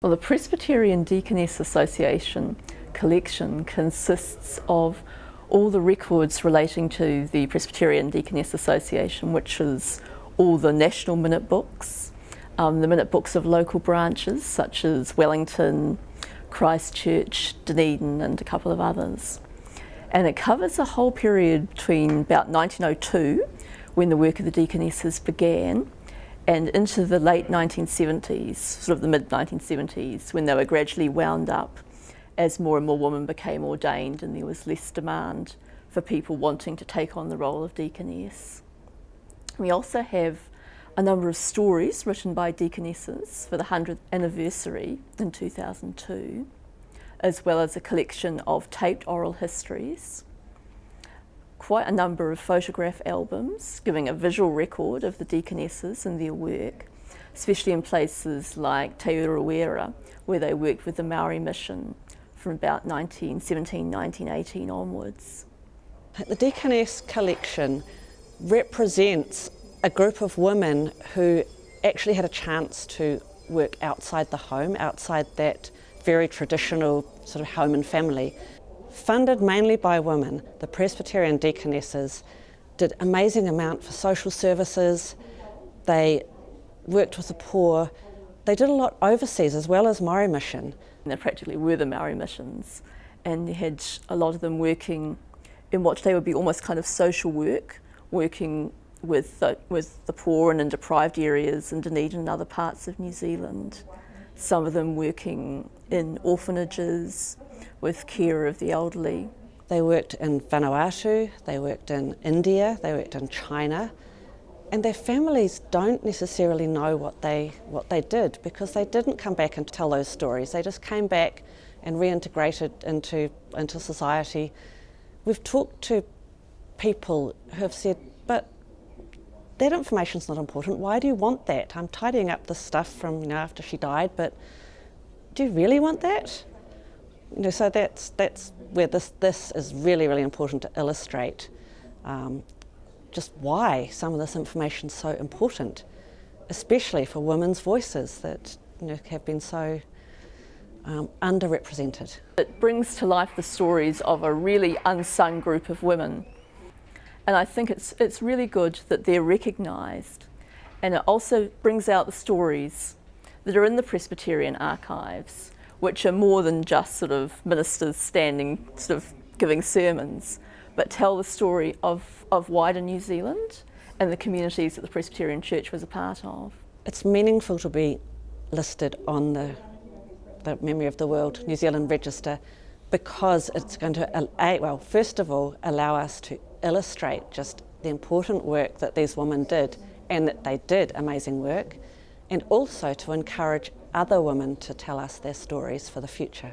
Well, the Presbyterian Deaconess Association collection consists of all the records relating to the Presbyterian Deaconess Association, which is all the national minute books, the minute books of local branches such as Wellington, Christchurch, Dunedin and a couple of others. And it covers a whole period between about 1902, when the work of the Deaconesses began, and into the late 1970s, sort of the mid-1970s, when they were gradually wound up as more and more women became ordained and there was less demand for people wanting to take on the role of deaconess. We also have a number of stories written by deaconesses for the 100th anniversary in 2002, as well as a collection of taped oral histories, quite a number of photograph albums giving a visual record of the deaconesses and their work, especially in places like Aotearoa, where they worked with the Maori mission from about 1917, 1918 onwards. The Deaconess collection represents a group of women who actually had a chance to work outside the home, outside that very traditional sort of home and family. Funded mainly by women, the Presbyterian Deaconesses did an amazing amount for social services. They worked with the poor. They did a lot overseas as well as Maori mission. And they practically were the Maori missions, and you had a lot of them working in what they would be almost kind of social work, working with the poor and in deprived areas in Dunedin and other parts of New Zealand. Some of them working in orphanages with care of the elderly. They worked in Vanuatu, they worked in India, they worked in China, and their families don't necessarily know what they did, because they didn't come back and tell those stories. They just came back and reintegrated into society. We've talked to people who have said, but that information's not important. Why do you want that? I'm tidying up this stuff from after she died, but do you really want that? So that's where this is really, really important to illustrate just why some of this information is so important, especially for women's voices that have been so underrepresented. It brings to life the stories of a really unsung group of women, and I think it's really good that they're recognised, and it also brings out the stories that are in the Presbyterian archives, which are more than just sort of ministers standing sort of giving sermons, but tell the story of wider New Zealand and the communities that the Presbyterian Church was a part of. It's meaningful to be listed on the Memory of the World New Zealand Register, because it's going to, well, first of all, allow us to illustrate just the important work that these women did, and that they did amazing work, and also to encourage other women to tell us their stories for the future.